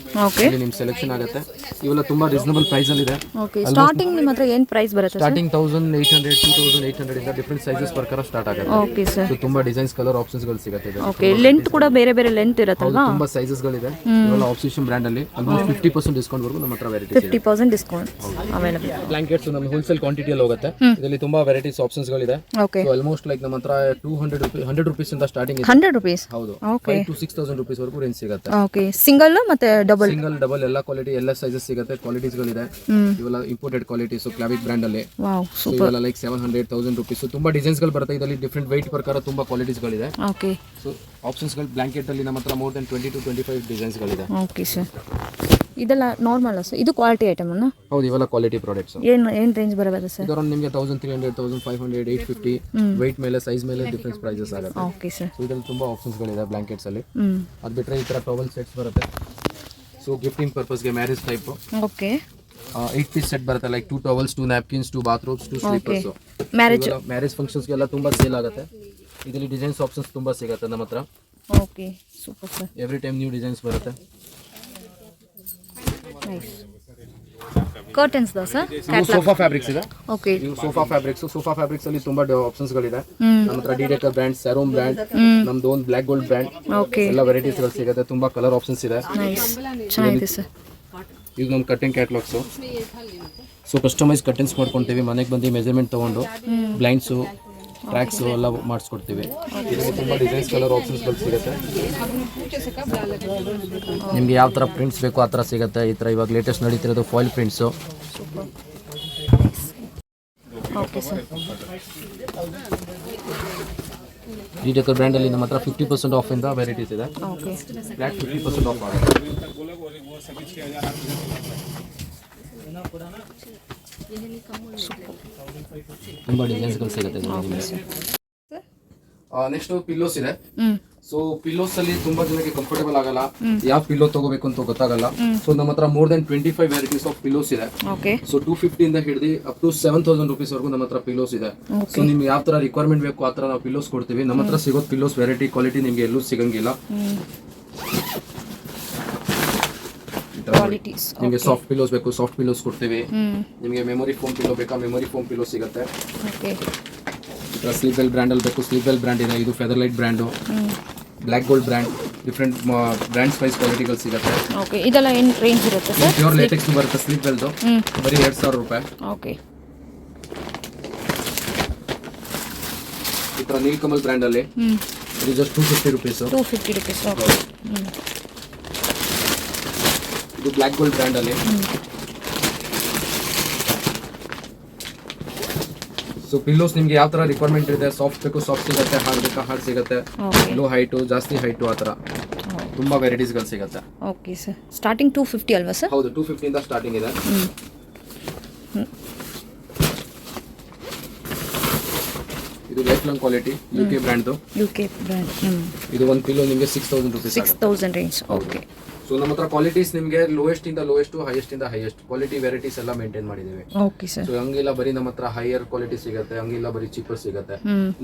ಇಲ್ಲಿ ನಿಮ್ ಸೆಲೆಕ್ಷನ್ ಆಗುತ್ತೆ. ಇವೆಲ್ಲ ತುಂಬಾ ರೀಸನಬಲ್ ಪ್ರೈಸ್ ಅಲ್ಲಿ ಇದೆ. ಓಕೆ, ಸ್ಟಾರ್ಟಿಂಗ್ ನಿಮ್ಮ ಹತ್ರ ಏನು ಪ್ರೈಸ್ ಬರುತ್ತೆ? ಸ್ಟಾರ್ಟಿಂಗ್ 1800, 2800 ಇಂದ ಡಿಫರೆಂಟ್ ಸೈಜಸ್ ಪ್ರಕಾರ ಸ್ಟಾರ್ಟ್ ಆಗುತ್ತೆ. Okay sir. ಸೊ ತುಂಬಾ ಡಿಸೈನ್ಸ್, ಕಲರ್ ಆಪ್ಷನ್ಸ್ ಗಳು ಸಿಗುತ್ತೆ. ಓಕೆ, ಲೆಂತ್ ಕೂಡ ಬೇರೆ ಬೇರೆ ಲೆಂತ್ ಇರುತ್ತಲ್ವಾ? ತುಂಬಾ ಸೈಜಸ್ ಗಳಿದೆ. ಇವೆಲ್ಲ ಆಬ್ಸಿಷನ್ ಬ್ರ್ಯಾಂಡ್ ಅಲ್ಲಿ ಆಲ್ಮೋಸ್ಟ್ 50% ಡಿಸ್ಕೌಂಟ್ ವರೆಗೂ ನಮ್ಮ ಹತ್ರ ವೆರೈಟಿ 50% ಡಿಸ್ಕೌಂಟ್ ಅವೈಲೇಬಲ್. ಬ್ಲಾಂಕೆಟ್ಸ್ ನಮ್ಮ ಹೋಲ್ಸೇಲ್ ಕ್ವಾಂಟಿಟಿಯಲ್ಲಿ ಹೋಗುತ್ತೆ. ಇದರಲ್ಲಿ ತುಂಬಾ ವೆರೈಟೀಸ್ ಆಪ್ಷನ್ಸ್ಗಳಿದೆ. ಓಕೆ. ಆಲ್ಮೋಸ್ಟ್ ಲೈಕ್ ನಮ್ಮ ಹತ್ರ 100 rupees ಇಂದ ಸ್ಟಾರ್ಟಿಂಗ್ ಇದೆ. 100 rupees. ಹೌದು. ಓಕೆ. 5 to 6,000 rupees ವರೆಗೂ ರೇಂಜ್ ಸಿಗುತ್ತೆ. ಓಕೆ. ಸಿಂಗಲ್ ಮತ್ತೆ ಡಬಲ್? ಸಿಂಗಲ್, ಡಬಲ್ ಎಲ್ಲ ಕ್ವಾಲಿಟಿ, ಎಲ್ಲ ಸೈಜಸ್ ಸಿಗುತ್ತೆ. ಕ್ವಾಲಿಟೀಸ್ಗಳಿದೆ. ಇವೆಲ್ಲ ಇಂಪೋರ್ಟೆಡ್ ಕ್ವಾಲಿಟೀಸ್ ಕ್ಲಾವಿಕ್ ಬ್ರ್ಯಾಂಡ್ ಅಲ್ಲಿ. Wow, super. ಇವೆಲ್ಲ ಲೈಕ್ 700, 1000 rupees. ತುಂಬಾ ಡಿಸೈನ್ಸ್ಗಳು ಬರುತ್ತೆ. ಇದರಲ್ಲಿ ಡಿಫ್ರೆಂಟ್ ವೆಯ್ಟ್ ಪ್ರಕಾರ ತುಂಬಾ ಕ್ವಾಲಿಟೀಸ್ಗಳಿದೆ. ಓಕೆ. ಸೊ ಆಪ್ಷನ್ಸ್ಗಳು ಬ್ಲಾಂಕೆಟ್ ಅಲ್ಲಿ ನಮ್ಮ ಹತ್ರ ಮೋರ್ ದೆನ್ 20 to 25 ಡಿಸೈನ್ಸ್ಗಳಿದೆ. Okay sir. ಇದೆಲ್ಲ ನಾರ್ಮಲ್ ಸರ್? ಇದು ಕ್ವಾಲಿಟಿ ಐಟಮ್ ಅನ್ನ? ಹೌದು, ಇವೆಲ್ಲ ಕ್ವಾಲಿಟಿ ಪ್ರಾಡಕ್ಟ್ಸ್. ಏನು ರೇಂಜ್ ಬರಬಹುದು ಸರ್? ಇದರ ನಿಮಗೆ 1300, 1500, 850 ವೆಯ್ಟ್ ಮೇಲೆ, ಸೈಜ್ ಮೇಲೆ ಡಿಫರೆನ್ಸ್ ಪ್ರೈಸಸ್ ಆಗುತ್ತೆ. Okay sir. ಸೊ ಇದರಲ್ಲಿ ತುಂಬಾ ಆಪ್ಷನ್ಸ್ಗಳಿದೆ ಬ್ಲಾಂಕೆಟ್ಸ್ ಅಲ್ಲಿ. ಅದು ಬಿಟ್ಟರೆ ಈ ತರ ಟವಲ್ ಸೆಟ್ಸ್ ಬರುತ್ತೆ. ಸೊ ಗಿಫ್ಟಿಂಗ್ ಪರ್ಪಸ್ಗೆ marriage type. Okay. 8 piece set ಬರುತ್ತೆ. Like 2 towels, 2 napkins, 2 bathrooms, 2 slippers. Marriage ಫಂಕ್ಷನ್ಸ್ಗೆಲ್ಲ ತುಂಬಾ ಸೇಲ್ ಆಗುತ್ತೆ. ಇದರಲ್ಲಿ ಡಿಸೈನ್ಸ್ ಆಪ್ಷನ್ಸ್ ತುಂಬಾ ಸಿಗುತ್ತೆ ನಮ್ಮ ಹತ್ರ. Okay, super sir. Every time new designs ಬರುತ್ತೆ. ನೈಸ್. ಕರ್ಟನ್ಸ್ ದಾ ಸರ್? ಸೋಫಾ ಫ್ಯಾಬ್ರಿಕ್ಸ್ ಇದೆ. ಓಕೆ. ಇದು ಸೋಫಾ ಫ್ಯಾಬ್ರಿಕ್ಸ್ ಅಲ್ಲಿ ತುಂಬಾ ಆಪ್ಷನ್ಸ್ ಗಳಿದೆ. ನಮ್ಮ ಹತ್ರ ಡಿಡೆಕರ್ ಬ್ರ್ಯಾಂಡ್, ಸೆರೋಮ್ ಬ್ರ್ಯಾಂಡ್, ನಮ್ದು ಒಂದು ಬ್ಲಾಕ್ ಗೋಲ್ಡ್ ಬ್ರ್ಯಾಂಡ್, ಓಕೆ, ಎಲ್ಲ ವೆರೈಟೀಸ್ ಗಳು ಸಿಗುತ್ತೆ. ತುಂಬಾ ಕಲರ್ ಆಪ್ಷನ್ಸ್ ಇದೆ. ನೈಸ್, ಚೆನ್ನಾಗಿದೆ ಸರ್. ಇದು ನಮ್ಮ cutting catalogues. So customise cuttings ಮಾಡ್ಕೊಂತೀವಿ. ಮನೆಗೆ ಬಂದು ಮೆಜರ್ಮೆಂಟ್ ತಗೊಂಡು ಬ್ಲೈಂಡ್ಸು, ಟ್ರ್ಯಾಕ್ಸು ಎಲ್ಲ ಮಾಡಿಸ್ಕೊಡ್ತೀವಿ. ಇದರಲ್ಲಿ ತುಂಬ ಡಿಸೈನ್ಸ್, ಕಲರ್ ಆಪ್ಷನ್ಸ್ಗಳು ಸಿಗುತ್ತೆ. ನಿಮಗೆ ಯಾವ ಥರ ಪ್ರಿಂಟ್ಸ್ ಬೇಕು ಆ ಥರ ಸಿಗುತ್ತೆ. ಈ ಥರ ಇವಾಗ ಲೇಟೆಸ್ಟ್ ನಡೀತಿರೋದು foil prints. Okay sir. D'Decor ಬ್ರ್ಯಾಂಡಲ್ಲಿ ನಮ್ಮ ಹತ್ರ 50% ಆಫ್ ಇಂದ ವೆರೈಟೀಸ್ ಇದೆ. ಓಕೆ. ಫ್ಲಾಟ್ 50% ಆಫ್ ಆಗುತ್ತೆ. ತುಂಬ ಡಿಸೈನ್ಸ್ಗಳು ಸಿಗುತ್ತೆ ನಿಮಗೆ. ನೆಕ್ಸ್ಟ್ ಪಿಲ್ಲೋಸ್ ಇದೆ. ಸೊ ಪಿಲ್ಲೋಸ್ ಅಲ್ಲಿ ತುಂಬಾ ಜನಕ್ಕೆ ಕಂಫರ್ಟೇಬಲ್ ಆಗಲ್ಲ, ಯಾವ ಪಿಲ್ಲೋ ತಗೋಬೇಕು ಅಂತ ಗೊತ್ತಾಗಲ್ಲ. ಸೊ ನಮ್ಮ ಹತ್ರ more then 25 varieties of pillows ಇದೆ. ಓಕೆ. ಸೊ 250 ಇಂದ ಹಿಡಿದು ಅಪ್ ಟು 7,000 rupees ವರೆಗೂ ನಮ್ಮ ಹತ್ರ ಪಿಲ್ಲೋಸ್ ಇದೆ. ಸೊ ನಿಮ್ಗೆ ಯಾವ ತರ ರಿಕ್ವೈರ್ಮೆಂಟ್ ಬೇಕು ಆ ತರ ನಾವು ಪಿಲ್ಲೋಸ್ ಕೊಡ್ತೀವಿ. ನಮ್ಮ ಹತ್ರ ಸಿಗೋ ಪಿಲ್ಲೋಸ್ ವೆರೈಟಿ, ಕ್ವಾಲಿಟಿ ನಿಮ್ಗೆ ಎಲ್ಲೂ ಸಿಗಂಗಿಲ್ಲ. ನಿಮಗೆ ಸಾಫ್ಟ್ ಪಿಲ್ಲೋಸ್ ಬೇಕು, ಸಾಫ್ಟ್ ಪಿಲ್ಲೋಸ್ ಕೊಡ್ತೀವಿ. ನಿಮಗೆ ಮೆಮೊರಿ ಫೋಮ್ ಪಿಲ್ಲೋ ಬೇಕಾ, ಮೆಮೊರಿ ಫೋಮ್ ಪಿಲ್ಲೋ ಸಿಗುತ್ತೆ. ಓಕೆ. ಸ್ಲೀಪ್ ವೆಲ್ ಬ್ರ್ಯಾಂಡ್ ಅಲ್ಲಿ ಬೇಕು, ಸ್ಲೀಪ್ ವೆಲ್ ಬ್ರ್ಯಾಂಡ್ ಇದೆ. ಇದು Featherlite brand, black gold brand, different brands wise ಕ್ವಾಲಿಟಿಗಳು ಸಿಗುತ್ತೆ. ಓಕೆ. ಇದೆಲ್ಲ ಏನು ರೇಂಜ್ ಇರುತ್ತೆ ಸರ್? ಪ್ಯೂರ್ ಲೇಟೆಕ್ಸ್ ಬರುತ್ತೆ ಸ್ಲೀಪ್ ವೆಲ್ದು, ಬರೀ 2,000 ರೂಪಾಯಿ. ಓಕೆ. ಈ ಥರ ನೀಲ್ಕಮಲ್ ಬ್ರ್ಯಾಂಡ್ ಅಲ್ಲಿ ಇದು ಜಸ್ಟ್ 250 rupees. 250 rupees. ಓಕೆ. ಇದು ಬ್ಲ್ಯಾಕ್ ಗೋಲ್ಡ್ ಬ್ರ್ಯಾಂಡ್ ಅಲ್ಲಿ. ಸೊ ಪಿಲ್ಲೋಸ್ ನಿಮ್ಗೆ ಯಾವ ತರ ರಿಕ್ವೈರ್ಮೆಂಟ್ ಇದೆ, ಸಾಫ್ಟ್ ಬೇಕು ಸಾಫ್ಟ್ ಸಿಗುತ್ತೆ, ಹಾರ್ಡ್ ಬೇಕಾ ಹಾರ್ಡ್ ಸಿಗುತ್ತೆ, ಲೋ ಹೈಟು ಜಾಸ್ತಿ ಹೈಟು ಆ ಥರ ತುಂಬಾ ವೆರೈಟೀಸ್ಗಳು ಸಿಗುತ್ತೆ. Okay sir. ಸ್ಟಾರ್ಟಿಂಗ್ 250 ಅಲ್ವಾ ಸರ್? ಹೌದು, 250 ಇಂದ ಸ್ಟಾರ್ಟಿಂಗ್ ಇದೆ. ಇದು life long quality, UK ಬ್ರ್ಯಾಂಡ್ದು. UK brand. ಇದು ಒಂದು ಪಿಲ್ಲೋ ನಿಮಗೆ 6,000 rupees. 6,000 ರೇಂಜ್. ಓಕೆ. ಸೊ ನಮ್ಮ ಹತ್ರ ಕ್ವಾಲಿಟೀಸ್ ನಿಮಗೆ ಲೋಯೆಸ್ಟ್ ಇಂದ ಲೋಯೆಸ್ಟ್, ಹೈಯೆಸ್ಟ್ ಇಂದ ಹೈಯೆಸ್ಟ್ ಕ್ವಾಲಿಟಿ ವೆರೈಟೀಸ್ ಎಲ್ಲ ಮೇಂಟೈನ್ ಮಾಡಿದ್ದೀವಿ. Okay sir. ಸೊ ಹಂಗಿಲ್ಲ ಬರೀ ನಮ್ಮ ಹತ್ರ ಹೈಯರ್ ಕ್ವಾಲಿಟಿ ಸಿಗುತ್ತೆ, ಹಂಗಿಲ್ಲ ಬರೀ ಚೀಪರ್ ಸಿಗುತ್ತೆ.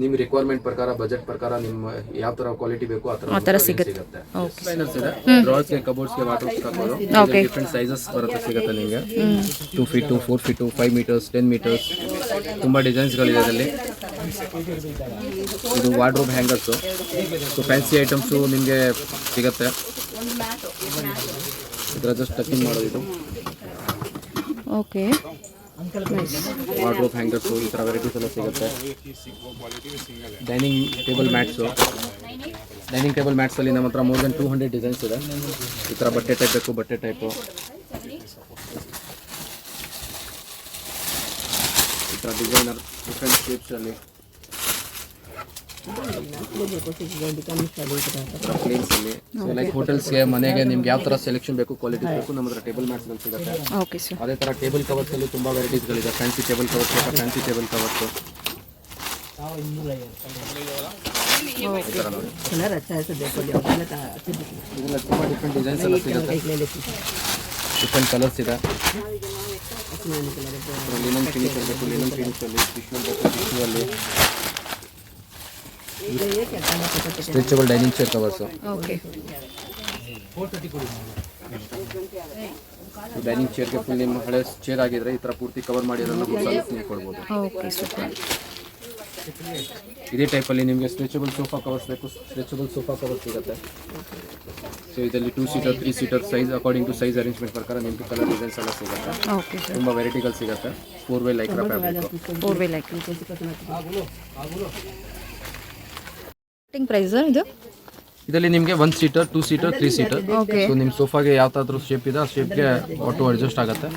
ನಿಮ್ ರಿಕ್ವೈರ್ಮೆಂಟ್ ಪ್ರಕಾರ, ಬಜೆಟ್ ಪ್ರಕಾರ ನಿಮ್ಮ ಯಾವ ತರ ಕ್ವಾಲಿಟಿ ಬೇಕು ಆ ತರ ಸಿಗುತ್ತೆ. ಸ್ಪೈನರ್ಸ್ ಇದೆ, ಡ್ರಾರ್ಸ್ ಗೆ, ಕಬೋರ್ಡ್ಸ್ ಗೆ, ವಾಟರ್ ಹಾಕೋದು. ಡಿಫರೆಂಟ್ ಸೈಜಸ್ ಬರುತ್ತೆ ಸಿಗುತ್ತೆ ನಿಮಗೆ. 2 feet, 4 feet, 5 meters, 10 meters, ತುಂಬಾ ಡಿಸೈನ್ಸ್ ಗಳಿದೆ ಅದರಲ್ಲಿ. ಇದು wardrobe hangers. So fancy items ನಿಮಗೆ ಸಿಗುತ್ತೆ. ಇದರ ಜಸ್ಟ್ ಟಚಿಂಗ್ ಮಾಡೋದು. ಇದು ಓಕೆ. ವಾರ್ಡ್ರೋಬ್ ಹ್ಯಾಂಗರ್ಸ್, ಈ ಥರ ವೆರೈಟೀಸ್ ಎಲ್ಲ ಸಿಗುತ್ತೆ. Dining table mats. Dining table mats ಅಲ್ಲಿ ನಮ್ಮ ಹತ್ರ ಮೋರ್ ದೆನ್ 200 ಡಿಸೈನ್ಸ್ ಇದೆ. ಈ ಥರ ಬಟ್ಟೆ ಟೈಪ್ ಬೇಕು, ಬಟ್ಟೆ ಟೈಪು. ಈ ಥರ ಡಿಸೈನರ್ ಡಿಫ್ರೆಂಟ್ ಶೇಪ್ಸ್ ಅಲ್ಲಿ ಪ್ಲೇನ್ಸ್ ಅಲ್ಲಿ. ಸೊ ಲೈಕ್ ಹೋಟೆಲ್ಸ್ಗೆ, ಮನೆಗೆ ನಿಮ್ಗೆ ಯಾವ ಥರ ಸೆಲೆಕ್ಷನ್ ಬೇಕು, ಕ್ವಾಲಿಟಿ ಬೇಕು, ನಮ್ಮ ಹತ್ರ ಟೇಬಲ್ ಮ್ಯಾಟ್ಸ್ಗಳು ಸಿಗುತ್ತೆ. Okay sir. ಅದೇ ಥರ ಟೇಬಲ್ ಕವರ್ಸ್ ಅಲ್ಲಿ ತುಂಬ ವೆರೈಟೀಸ್ಗಳಿದೆ. ಫ್ಯಾನ್ಸಿ ಟೇಬಲ್ ಕವರ್ಸ್ ಬೇಕಾ, ಫ್ಯಾನ್ಸಿ ಟೇಬಲ್ ಕವರ್ಸು. ಇದೆಲ್ಲ ತುಂಬ ಡಿಫ್ರೆಂಟ್ ಡಿಸೈನ್ಸ್ ಎಲ್ಲ ಸಿಗುತ್ತೆ. ಡಿಫ್ರೆಂಟ್ ಕಲರ್ಸ್ ಇದೆ. ಲಿನನ್ ಫಿನಿಶ್ ಬೇಕು, ಲಿನನ್ ಫಿನಿಶಲ್ಲಿ, ಟಿಶ್ಯೂ ಬೇಕು, ಟಿಶ್ಯೂಲ್ಲಿ. Stretchable dining chair covers. Okay. Dining ಚೇರ್ಗೆ ಫುಲ್ ನಿಮ್ಮ ಹಳೆ ಚೇರ್ ಆಗಿದ್ರೆ ಈ ಥರ ಪೂರ್ತಿ ಕವರ್ ಮಾಡಿ ಅದನ್ನು ನೀವು ಕೊಡ್ಬೋದು. Okay, super. ಇದೇ ಟೈಪಲ್ಲಿ ನಿಮಗೆ ಸ್ಟ್ರೆಚಬಲ್ ಸೋಫಾ ಕವರ್ಸ್ ಬೇಕು, ಸ್ಟ್ರೆಚಬಲ್ ಸೋಫಾ ಕವರ್ಸ್ ಸಿಗುತ್ತೆ. ಸೊ ಇದರಲ್ಲಿ 2 seater 3 seater size according to size arrangement ಪ್ರಕಾರ ನಿಮಗೆ ಕಲರ್ ಡಿಸೈನ್ಸ್ ಎಲ್ಲ ಸಿಗುತ್ತೆ. Okay sir. ತುಂಬ ವೆರೈಟಿಗಳು ಸಿಗುತ್ತೆ. 4 way Lycra fabric. 4 way like price ಇದು ಇದರಲ್ಲಿ ನಿಮಗೆ 1 seater 2 seater 3 seater. Okay. So ನಿಮ್ಮ ಸೋಫಾಗೆ ಯಾವ ಥರ ಶೇಪ್ ಇದೆ ಆ ಶೇಪ್ಗೆ ಆಟೋ ಅಡ್ಜಸ್ಟ್ ಆಗುತ್ತೆ.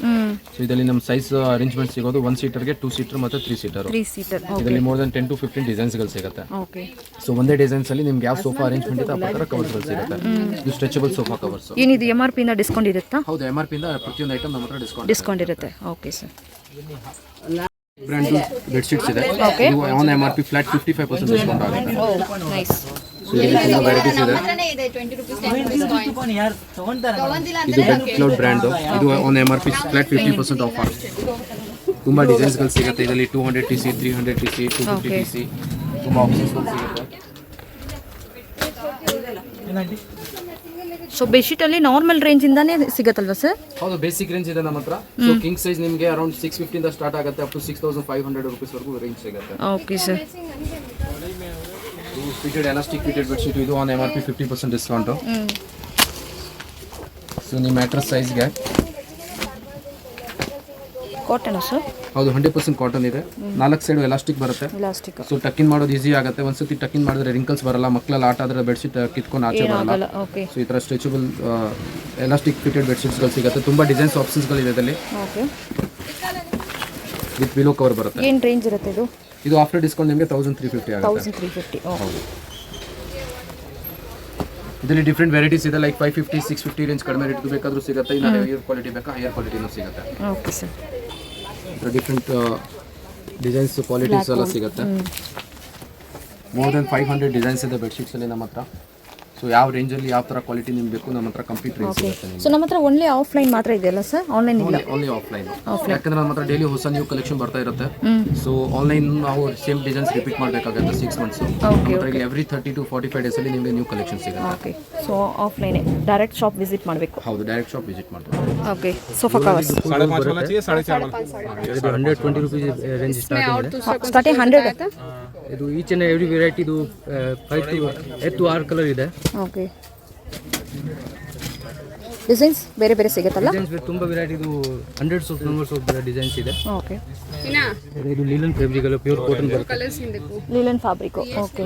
ಸೊ ಇದರಲ್ಲಿ ನಮ್ಮ ಸೈಜ್ ಅರೇಂಜ್ಮೆಂಟ್ ಸಿಗೋದು 1 ಸೀಟರ್ಗೆ 2 ಸೀಟರ್ ಮತ್ತು 3 ಸೀಟರ್. 3 ಸೀಟರ್. ಇದರಲ್ಲಿ ಮೋರ್ ದನ್ 10 to 15 ಡಿಸೈನ್ಸ್ಗಳು ಸಿಗುತ್ತೆ. ಓಕೆ. ಸೊ ಒಂದೇ ಡಿಸೈನ್ಸ್ ಅಲ್ಲಿ ನಿಮ್ಗೆ ಯಾವ ಸೋಫಾ ಅರೇಂಜ್ಮೆಂಟ್ ಇದೆ ಆ ಪ್ರಕಾರ ಕವರ್ಸ್ಗಳು ಸಿಗುತ್ತೆ. ಇದು ಸ್ಟ್ರೆಚಬಲ್ ಸೋಫಾ ಕವರ್ಸ್. ಏನಿದು MRP ಇಂದ ಡಿಸ್ಕೌಂಟ್ ಇರುತ್ತಾ? ಹೌದು, MRP ಇಂದ ಪ್ರತಿಯೊಂದು ಐಟಮ್ ನಮ್ಮ ಹತ್ರ ಡಿಸ್ಕೌಂಟ್ ಇರುತ್ತೆ. Okay sir. ಬ್ರ್ಯಾಂಡ್ ಬೆಡ್ಶೀಟ್ಸ್ ಇದೆ. ಇದು ಆನ್ MRP ಫ್ಲಾಟ್ 55% ಡಿಸ್ಕೌಂಟ್ ಆಗುತ್ತೆ. ನೈಸ್. ಸೊ ಇದರಲ್ಲಿ ತುಂಬ ವೆರೈಟೀಸ್ ಇದೆ. ಇದು ಬೆಡ್ ಕ್ಲೌಡ್ ಬ್ರ್ಯಾಂಡ್. ಇದು ಆನ್ MRP ಫ್ಲಾಟ್ 50% ಆಫ್ ಆಗುತ್ತೆ. ತುಂಬ ಡಿಸೈನ್ಸ್ಗಳು ಸಿಗುತ್ತೆ. ಇದರಲ್ಲಿ 200 TC 300 TC 250 TC ತುಂಬ ಆಪ್ಷನ್ಸ್ಗಳು ಸಿಗುತ್ತೆ. ಸೊ ಬೆಡ್ಶೀಟ್ ಅಲ್ಲಿ ನಾರ್ಮಲ್ ರೇಂಜ್ ಇಂದಾನೇ ಸಿಗುತ್ತಲ್ವಾ ಸರ್? ಹೌದು, ಬೇಸಿಕ್ ರೇಂಜ್ ಇದೆ ನಮ್ಮ ಹತ್ರ. ಸೊ ಕಿಂಗ್ ಸೈಜ್ ನಿಮಗೆ ಅರೌಂಡ್ 650 ಇಂದ ಸ್ಟಾರ್ಟ್ ಆಗುತ್ತೆ, ಅಪ್ ಟು 6500 rupees ವರೆಗೂ ರೇಂಜ್ ಸಿಗುತ್ತೆ. Okay sir. ಇದು ಫಿಟೆಡ್ ಎಲಾಸ್ಟಿಕ್ ಫಿಟೆಡ್ ಬೆಡ್ಶೀಟ್. ಇದು ಆನ್ MRP 50% ಡಿಸ್ಕೌಂಟು. ಸೊ ನಿಮ್ಮ ಮ್ಯಾಟ್ರಸ್ ಸೈಜ್ಗೆ ಕಾಟನ್ ಸರ್? ಹೌದು, 100% ಕಾಟನ್ ಇದೆ. 4 ಸೈಡ್ ಎಲಾಸ್ಟಿಕ್ ಬರುತ್ತೆ. ಎಲಾಸ್ಟಿಕ್. ಸೊ ಟಕ್ಕಿನ್ ಮಾಡೋದು ಈಸಿ ಆಗುತ್ತೆ. ಒಂದ್ಸತಿ ಟಕ್ಕಿನ್ ಮಾಡಿದ್ರೆ ರಿಂಕಲ್ಸ್ ಬರಲ್ಲ. ಮಕ್ಕಳೆಲ್ಲ ಆಟ ಆದ್ರೆ ಬೆಡ್ಶೀಟ್ ಕಿತ್ಕೊಂಡು ಆಚೆ ಬರಲ್ಲ. ಓಕೆ. ಸೊ ಈ ಥರ ಸ್ಟ್ರೆಚಬಲ್ ಎಲಾಸ್ಟಿಕ್ ಫಿಟೆಡ್ ಬೆಡ್ಶೀಟ್ಸ್ಗಳು ಸಿಗುತ್ತೆ. ತುಂಬ ಡಿಸೈನ್ಸ್ ಆಪ್ಷನ್ಸ್ಗಳಿದೆ ಇದರಲ್ಲಿ. ಓಕೆ. ವಿತ್ ಪಿಲೋ ಕವರ್ ಬರುತ್ತೆ. ಏನು ರೇಂಜ್ ಇರುತ್ತೆ ಇದು? ಇದು ಆಫ್ಟರ್ ಡಿಸ್ಕೌಂಟ್ ನಿಮಗೆ 1350 ಆಗುತ್ತೆ. 1350. ಓಕೆ. ಇದರಲ್ಲಿ ಡಿಫ್ರೆಂಟ್ ವೆರೈಟೀಸ್ ಇದೆ. ಲೈಕ್ 550 650 ರೇಂಜ್ ಕಡಿಮೆ ರೇಟ್ ಬೇಕಾದರೂ ಸಿಗುತ್ತೆ. ಇಲ್ಲ ಹೈಯರ್ ಕ್ವಾಲಿಟಿ ಬೇಕಾ ಹೈಯರ್ ಕ್ವಾಲಿಟಿನೂ ಸಿಗುತ್ತೆ. Okay sir. Different designs qualities ಎಲ್ಲ ಸಿಗುತ್ತೆ. ಮೋರ್ ದೆನ್ 500 ಡಿಸೈನ್ಸ್ ಇದೆ ಬೆಡ್ಶೀಟ್ಸಲ್ಲಿ ನಮ್ಮ ಹತ್ರ. ಸೊ ಯಾವ ರೇಂಜಲ್ಲಿ ಯಾವ ಥರ ಕ್ವಾಲಿಟಿ ನಿಮ್ಗೆ ಬೇಕು ನಮ್ಮ ಹತ್ರ ಕಂಪ್ಲೀಟ್ ರೇಂಜ್ ಸಿಗುತ್ತೆ ನಿಮಗೆ. ಸೊ ನಮ್ಮ ಹತ್ರ ಓನ್ಲಿ ಆಫ್ಲೈನ್ ಮಾತ್ರ ಇದೆಯಲ್ಲ ಸರ್? ಆನ್ಲೈನ್ ಇಲ್ಲ? Only offline. ಯಾಕಂದ್ರೆ ನಮ್ಮ ಹತ್ರ ಡೈಲಿ ಹೊಸ ನ್ಯೂ ಕಲೆಕ್ಷನ್ ಬರ್ತಾ ಇರುತ್ತೆ. ಸೊ ಆನ್ಲೈನ್ ನಾವು ಸೇಮ್ ಡಿಸೈನ್ಸ್ ರಿಪೀಟ್ ಮಾಡಬೇಕಾಗುತ್ತೆ 6 ಮಂತ್ಸ್. ಎವ್ರಿ 30 to 45 ಡೇಸಲ್ಲಿ ನಿಮಗೆ ನ್ಯೂ ಕಲೆಕ್ಷನ್ ಸಿಗುತ್ತೆ. ಓಕೆ. ಸೊ ಆಫ್ಲೈನೇ ಡೈರೆಕ್ಟ್ ಶಾಪ್ ವಿಸಿಟ್ ಮಾಡಬೇಕು? ಹೌದು, ಡೈರೆಕ್ಟ್ ಶಾಪ್ ವಿಸಿಟ್ ಮಾಡಬೇಕು. Okay. Sofa covers 120 rupees range starting 100. ಇದು ಈಚ್ ಅಂಡ್ ಎವ್ರಿ ವೆರೈಟಿ. ಇದು 5 to 6 ಕಲರ್ ಇದೆ. ಓಕೆ. ಡಿಸೈನ್ಸ್ ಬೇರೆ ಬೇರೆ ಸಿಗುತ್ತಲ್ಲ? ಡಿಸೈನ್ಸ್ ತುಂಬ ವೆರೈಟಿ. ಇದು hundreds of numbers of designs ಇದೆ. ಓಕೆ. ಇದು ಲೀಲನ್ ಫ್ಯಾಬ್ರಿಕ್ ಅಲ್ಲ, ಪ್ಯೂರ್ ಕಾಟನ್ ಬರುತ್ತೆ. ಲೀಲನ್ ಫ್ಯಾಬ್ರಿಕ್. ಓಕೆ.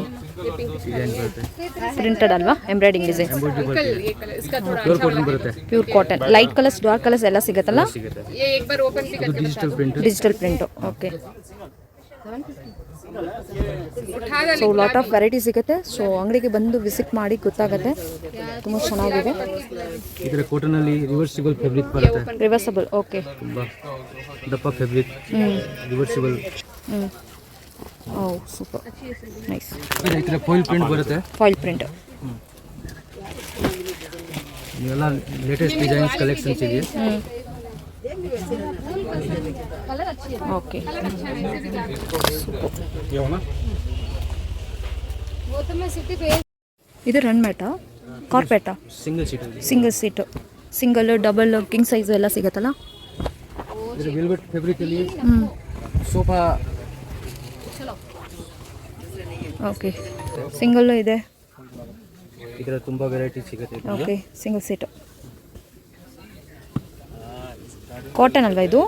ಡಿಸೈನ್ ಬರುತ್ತೆ. ಪ್ರಿಂಟೆಡ್ ಅಲ್ವಾ? Embroidering design. ಪ್ಯೂರ್ ಕಾಟನ್ ಬರುತ್ತೆ. Pure cotton. Light colours dark colours ಎಲ್ಲ ಸಿಗುತ್ತಲ್ಲ? ಇದು digital print. Digital print. Okay. So lot of variety ಸಿಗುತ್ತೆ. ಸೊ ಅಂಗಡಿಗೆ ಬಂದು ವಿಸಿಟ್ ಮಾಡಿ ಗೊತ್ತಾಗುತ್ತೆ. ತುಂಬ ಚೆನ್ನಾಗಿದೆ. ಇದರ ಕಾಟನ್ ಅಲ್ಲಿ ರಿವರ್ಸಿಬಲ್ ಫ್ಯಾಬ್ರಿಕ್ ಬರುತ್ತೆ. ರಿವರ್ಸಬಲ್. ಓಕೆ. ತುಂಬಾ ದಪ್ಪ fabric. Reversible. Oh super nice. ಇದರ ಫಾಯಿಲ್ ಪ್ರಿಂಟ್ ಬರುತ್ತೆ. Foil print. ಇವೆಲ್ಲ ಲೇಟೆಸ್ಟ್ ಡಿಸೈನ್ಸ್ ಕಲೆಕ್ಷನ್ಸ್ ಇದೆ. ಓಕೆ. ಇದು ರನ್ ಮ್ಯಾಟಾ ಕಾರ್ಪೆಟಾ? Single seat. Single seat. Single double king size ಎಲ್ಲ ಸಿಗುತ್ತಲ್ಲ? ಇದು ವೆಲ್ವೆಟ್ ಫ್ಯಾಬ್ರಿಕ್ ಅಲ್ಲಿ ಸೋಫಾ. ಓಕೆ. ಸಿಂಗಲ್ಲು ಇದೆ. ಇದರ ತುಂಬಾ ವೆರೈಟಿ ಸಿಗುತ್ತೆ. ಓಕೆ. Single seat. ಕಾಟನ್ ಅಲ್ವಾ ಇದು?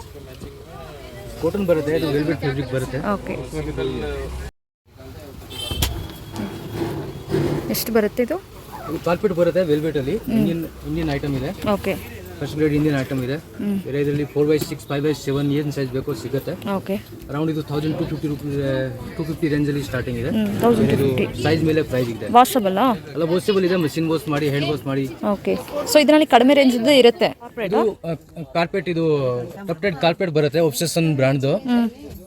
ಕಾಟನ್ ಬರುತ್ತೆ. ಇದು ವೆಲ್ವೆಟ್ ಫ್ಯಾಬ್ರಿಕ್ ಬರುತ್ತೆ. ಓಕೆ. ಎಷ್ಟು ಬರುತ್ತೆ ಇದು? ಕಾರ್ಪೆಟ್ ಬರುತ್ತೆ ವೆಲ್ವೆಟ್ ಅಲ್ಲಿ. ಇಂಡಿಯನ್ ಐಟಮ್ ಇದೆ. Okay. First grade Indian item ಇದೆ. ಬೇರೆ ಇದರಲ್ಲಿ 4x6 5x7 ಏನು ಸೈಜ್ ಬೇಕೋ ಸಿಗುತ್ತೆ. ಓಕೆ. ಅರೌಂಡ್ ಇದು 1250 ರೂಪೀಸ್ 250 ರೇಂಜ್ ಅಲ್ಲಿ ಸ್ಟಾರ್ಟಿಂಗ್ ಇದೆ. 1250. ಸೈಜ್ ಮೇಲೆ ಪ್ರೈಸ್ ಇದೆ. ವಾಷಬಲ್ ಅಲ್ಲ, ವಾಷಬಲ್ ಇದೆ. ಮಷಿನ್ ವಾಶ್ ಮಾಡಿ, ಹ್ಯಾಂಡ್ ವಾಶ್ ಮಾಡಿ. ಓಕೆ. ಸೊ ಇದರಲ್ಲಿ ಕಡಿಮೆ ರೇಂಜ್ ಇರುತ್ತೆ. ಇದು ಕಾರ್ಪೆಟ್. ಇದು ಟಪ್ಟೆಡ್ ಕಾರ್ಪೆಟ್ ಬರುತ್ತೆ, ಒಬ್ಸೆಷನ್ ಬ್ರ್ಯಾಂಡ್ದು.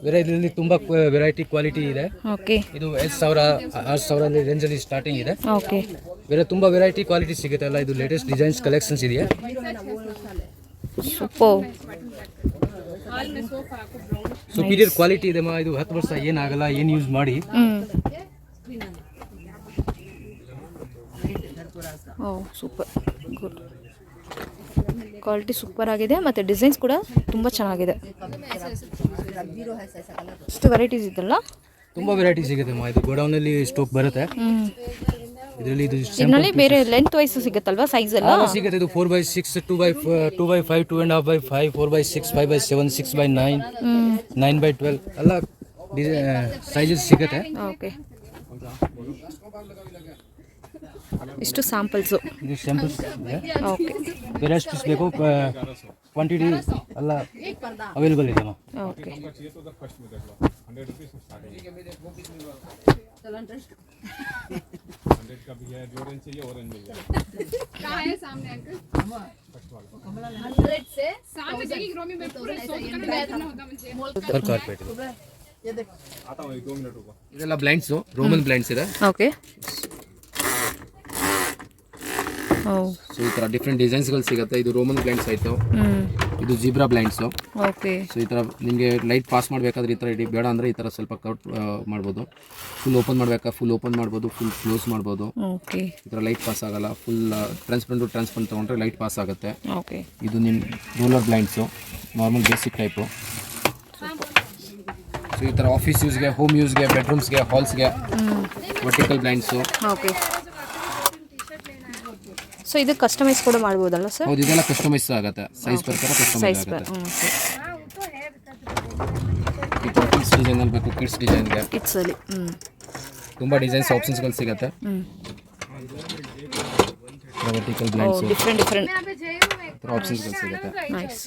ಬೇರೆ ಇದರಲ್ಲಿ ತುಂಬಾ ವೆರೈಟಿ ಕ್ವಾಲಿಟಿ ಇದೆ. ಓಕೆ. ಇದು 5000 6000 ರೇಂಜ್ ಅಲ್ಲಿ ಸ್ಟಾರ್ಟಿಂಗ್ ಇದೆ. ಓಕೆ. ಬೇರೆ ತುಂಬಾ ವೆರೈಟಿ ಕ್ವಾಲಿಟಿ ಸಿಗುತ್ತೆ ಅಲ್ಲ. ಇದು ಲೇಟೆಸ್ಟ್ ಡಿಸೈನ್ಸ್ ಕಲೆಕ್ಷನ್ಸ್ ಇದೆ. ಸೂಪರ್. ಸುಪೀರಿಯರ್ ಕ್ವಾಲಿಟಿ ಇದೆ. ಇದು 10 ವರ್ಷ ಏನಾಗಲ್ಲ, ಏನು ಯೂಸ್ ಮಾಡಿ. ಓ ಸೂಪರ್ ಗುಡ್. ಕ್ವಾಲಿಟಿ ಸೂಪರ್ ಆಗಿದೆ ಮತ್ತು ಡಿಸೈನ್ಸ್ ಕೂಡ ತುಂಬ ಚೆನ್ನಾಗಿದೆ. ಎಷ್ಟು ವೆರೈಟೀಸ್ ಇದೆಲ್ಲ? ತುಂಬ ವೆರೈಟಿ ಸಿಗುತ್ತೆ. ಇದು ಗೋಡೌನಲ್ಲಿ ಸ್ಟಾಕ್ ಬರುತ್ತೆ. ಇದರಲ್ಲಿ ಇದು ಇದರಲ್ಲಿ ಬೇರೆ ಲೆಂತ್ ವೈಸ್ ಸಿಗುತ್ತಲ್ವಾ ಸೈಜ್ ಎಲ್ಲ ಸಿಗುತ್ತೆ. ಇದು 4x6, 2x5, 2.5x5, 4x6, 5x7, 6x9, 9x12 ಎಲ್ಲ ಸೈಜಸ್ ಸಿಗುತ್ತೆ. ಓಕೆ, ಇಷ್ಟು ಸ್ಯಾಂಪಲ್ಸು. ಇದು ಸ್ಯಾಂಪಲ್ಸ್ ಓಕೆ, ಬೇರೆ ಎಷ್ಟು ಪೀಸ್ ಬೇಕು ಕ್ವಾಂಟಿಟಿ ಎಲ್ಲ ಅವೈಲೇಬಲ್ ಇದೆ. ಓಕೆ, ಕಾರ್ಪೆಟ್ ಇದೆಲ್ಲ ಬ್ಲೈಂಡ್ಸ್, ರೋಮನ್ ಬ್ಲೈಂಡ್ಸ್ ಇದೆ. ಓಕೆ, ಸೊ ಈ ತರ ಡಿಫ್ರೆಂಟ್ ಡಿಸೈನ್ಸ್ಗಳು ಸಿಗುತ್ತೆ. ಇದು ರೋಮನ್ ಬ್ಲೈಂಡ್ಸ್ ಆಯಿತು, ಇದು ಜೀಬ್ರಾ ಬ್ಲೈಂಡ್ಸು. ಓಕೆ, ಸೊ ಈ ಥರ ನಿಮಗೆ ಲೈಟ್ ಪಾಸ್ ಮಾಡಬೇಕಾದ್ರೆ ಈ ಥರ ಇಡಿ, ಬೇಡ ಅಂದರೆ ಈ ಥರ ಸ್ವಲ್ಪ ಕಟ್ ಮಾಡ್ಬೋದು. ಫುಲ್ ಓಪನ್ ಮಾಡಬೇಕಾ ಫುಲ್ ಓಪನ್ ಮಾಡ್ಬೋದು, ಫುಲ್ ಕ್ಲೋಸ್ ಮಾಡ್ಬೋದು. ಓಕೆ, ಈ ಥರ ಲೈಟ್ ಪಾಸ್ ಆಗಲ್ಲ. ಫುಲ್ ಟ್ರಾನ್ಸ್ಪರೆಂಟ್ ತೊಗೊಂಡ್ರೆ ಲೈಟ್ ಪಾಸ್ ಆಗುತ್ತೆ. ಓಕೆ, ಇದು ನಿಮ್ಮ roller blinds, normal basic type. So ಈ ಥರ ಆಫೀಸ್ ಯೂಸ್ಗೆ, ಹೋಮ್ ಯೂಸ್ಗೆ, ಬೆಡ್ರೂಮ್ಸ್ಗೆ, ಹಾಲ್ಸ್ಗೆ ವರ್ಟಿಕಲ್ ಬ್ಲೈಂಡ್ಸು. ಓಕೆ. ಸೊ ಇದು ಕಸ್ಟಮೈಸ್ ಕೂಡ ಮಾಡ್ಬೋದಲ್ಲ ಸರ್? ಹೌದು, ಇದೆಲ್ಲ ಕಸ್ಟಮೈಸ್ ಆಗುತ್ತೆ, ಸೈಜ್ ಪ್ರಕಾರ ಕಸ್ಟಮೈಸ್ ಆಗುತ್ತೆ. ಈ ಥರ ಕಿಡ್ಸ್ ಡಿಸೈನಲ್ಲಿ ಬೇಕು, ಕಿಡ್ಸ್ ಡಿಸೈನ್ಗೆ ಕಿಡ್ಸಲ್ಲಿ ತುಂಬ ಡಿಸೈನ್ಸ್ ಆಪ್ಷನ್ಸ್ಗಳು ಸಿಗುತ್ತೆ. ವರ್ಟಿಕಲ್ ಬ್ಲೈಂಡ್ಸು ಡಿಫ್ರೆಂಟ್ ಆಪ್ಷನ್ಸ್ಗಳು ಸಿಗುತ್ತೆ. ನೈಸ್.